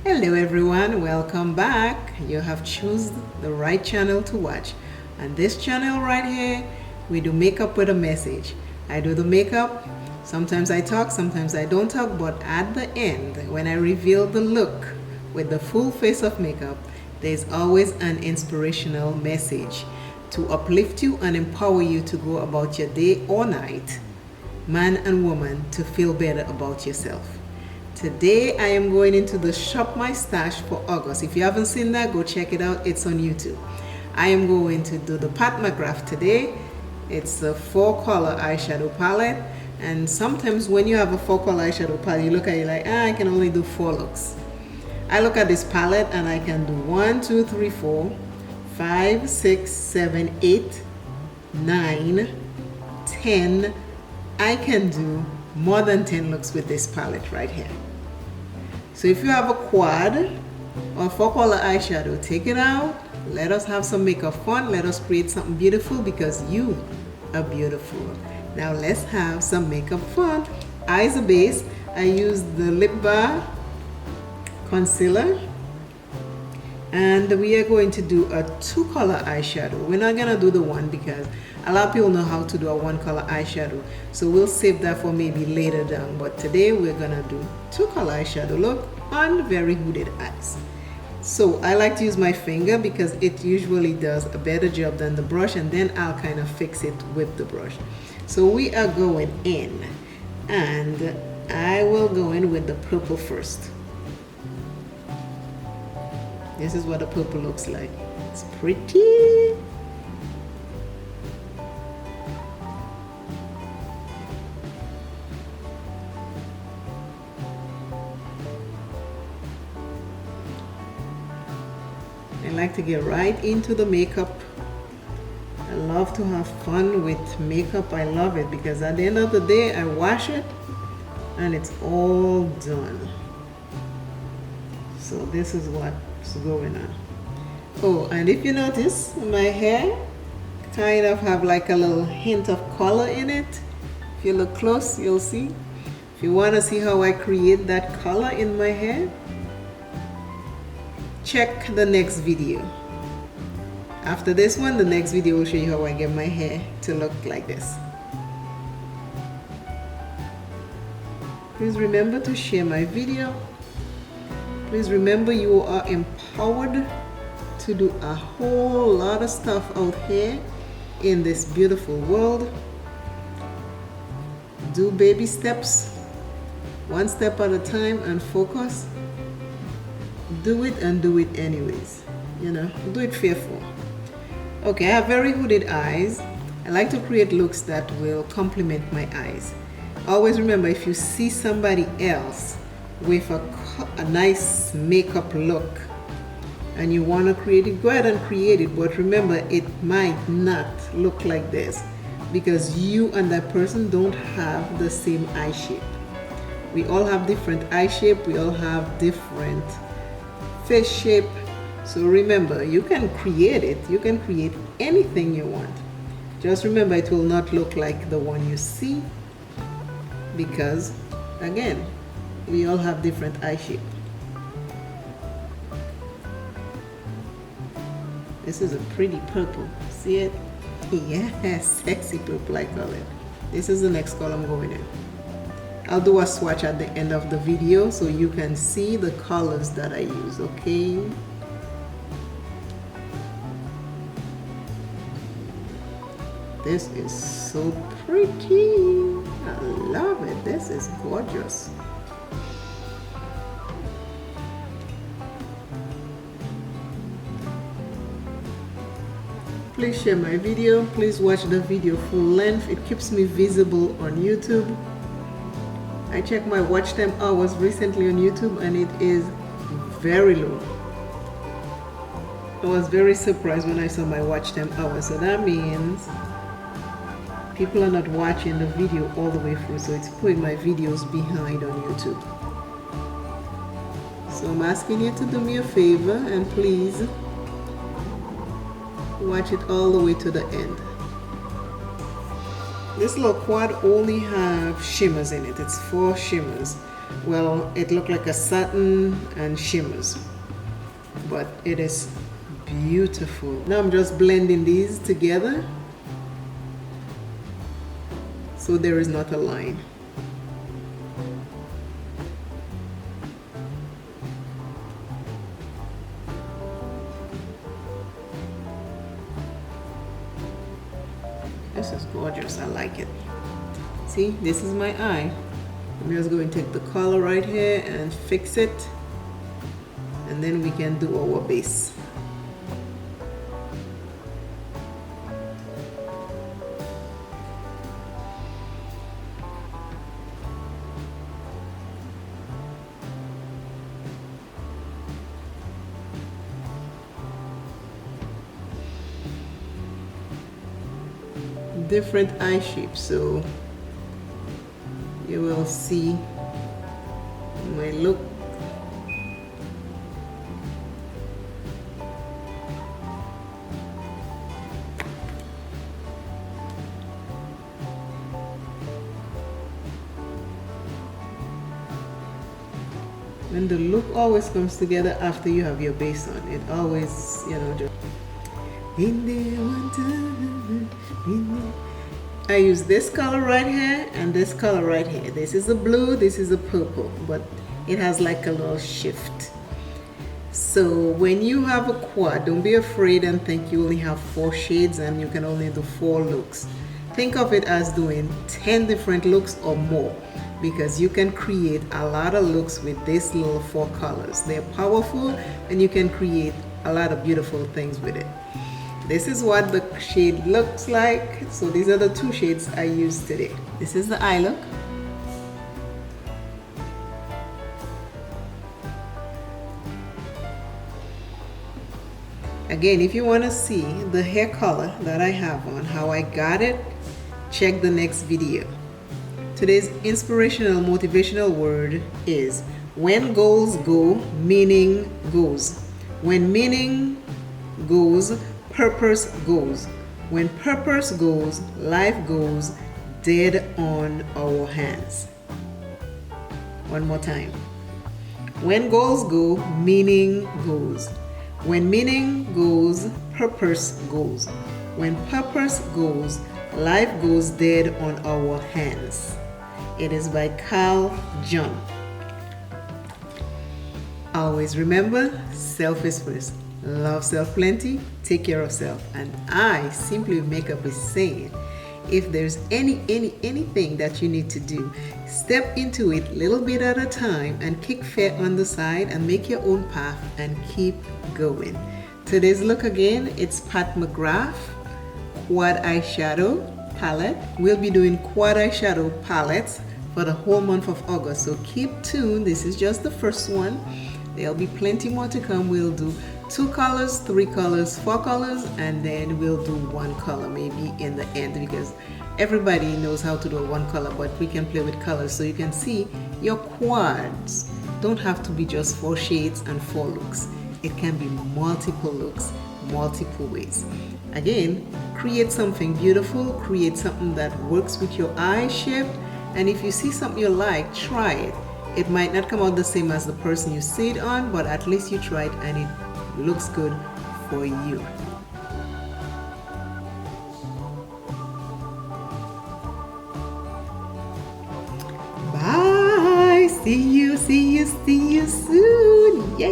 Hello everyone, welcome back. You have chosen the right channel to watch. And this channel right here, we do makeup with a message. I do the makeup, sometimes I talk, sometimes I don't talk, but at the end, when I reveal the look with the full face of makeup, there's always an inspirational message to uplift you and empower you to go about your day or night, man and woman, to feel better about yourself. Today I am going into the Shop My Stash for August. If you haven't seen that, go check it out. It's on YouTube. I am going to do the Pat McGrath today. It's a 4-color eyeshadow palette. And sometimes when you have a 4-color eyeshadow palette, you look at it like, I can only do 4 looks. I look at this palette and I can do 1, 2, 3, 4, 5, 6, 7, 8, 9, 10. I can do more than 10 looks with this palette right here. So if you have a quad or 4-color eyeshadow, take it out. Let us have some makeup fun. Let us create something beautiful because you are beautiful. Now let's have some makeup fun. Eyes a base. I use the Lip Bar concealer. And we are going to do a 2-color eyeshadow. We're not gonna do the one because a lot of people know how to do a 1-color eyeshadow. So we'll save that for maybe later down. But today we're gonna do 2-color eyeshadow look on very hooded eyes. So I like to use my finger because it usually does a better job than the brush, and then I'll kind of fix it with the brush. So we are going in, and I will go in with the purple first. This is what the purple looks like. It's pretty. I like to get right into the makeup. I love to have fun with makeup. I love it because at the end of the day, I wash it and it's all done. So this is what's going on. Oh, and if you notice, my hair kind of have like a little hint of color in it. If you look close, you'll see. If you want to see how I create that color in my hair, check the next video. After this one, the next video will show you how I get my hair to look like this. Please remember to share my video. Please remember you are empowered to do a whole lot of stuff out here in this beautiful world. Do baby steps, one step at a time, and focus. Do it and do it anyways. You know, do it fearful. Okay, I have very hooded eyes. I like to create looks that will complement my eyes. Always remember, if you see somebody else with a nice makeup look and you want to create it, go ahead and create it, but remember it might not look like this because you and that person don't have the same eye shape. We all have different eye shape, we all have different face shape. So remember, you can create it, you can create anything you want. Just remember, it will not look like the one you see because again, we all have different eye shape. This is a pretty purple. See it? Yes, sexy purple, I call it. This is the next color I'm going in. I'll do a swatch at the end of the video so you can see the colors that I use, okay? This is so pretty. I love it. This is gorgeous. Please share my video. Please watch the video full length. It keeps me visible on YouTube. I checked my watch time hours recently on YouTube and it is very low. I was very surprised when I saw my watch time hours. So that means people are not watching the video all the way through. So it's putting my videos behind on YouTube. So I'm asking you to do me a favor and please watch it all the way to the end. This little quad only have shimmers in it. It's 4 shimmers. well, it looked like a satin and shimmers, but it is beautiful. Now I'm just blending these together so there is not a line. This is gorgeous. I like it. See, this is my eye. I'm just going to take the color right here and fix it, and then we can do our base. Different eye shapes, so you will see my look. And the look always comes together after you have your base on. It always, you know, just in there one time, in there. I use this color right here and this color right here. This is a blue, this is a purple, but it has like a little shift. So when you have a quad, don't be afraid and think you only have 4 shades and you can only do 4 looks. Think of it as doing 10 different looks or more, because you can create a lot of looks with these little 4 colors. They're powerful and you can create a lot of beautiful things with it. This is what the shade looks like. So these are the 2 shades I used today. This is the eye look. Again, if you want to see the hair color that I have on, how I got it, check the next video. Today's inspirational motivational word is when goals go, meaning goes. When meaning goes, purpose goes. When purpose goes, life goes dead on our hands. One more time. When goals go, meaning goes. When meaning goes, purpose goes. When purpose goes, life goes dead on our hands. It is by Carl Jung. Always remember, self is first. Love self plenty, take care of self. And I Simply Makeup is saying, if there's anything that you need to do, step into it little bit at a time and kick fear on the side and make your own path and keep going. Today's look again, it's Pat McGrath Quad Eyeshadow Palette. We'll be doing quad eyeshadow palettes for the whole month of August, so keep tuned. This is just the first one. There'll be plenty more to come. We'll do 2 colors, 3 colors, 4 colors, and then we'll do 1 color maybe in the end, because everybody knows how to do a 1 color, but we can play with colors so you can see your quads don't have to be just 4 shades and 4 looks. It can be multiple looks, multiple ways. Again, create something beautiful, create something that works with your eye shape, and if you see something you like, try it. It might not come out the same as the person you see it on, but at least you tried and it looks good for you. Bye. See you soon. Yeah.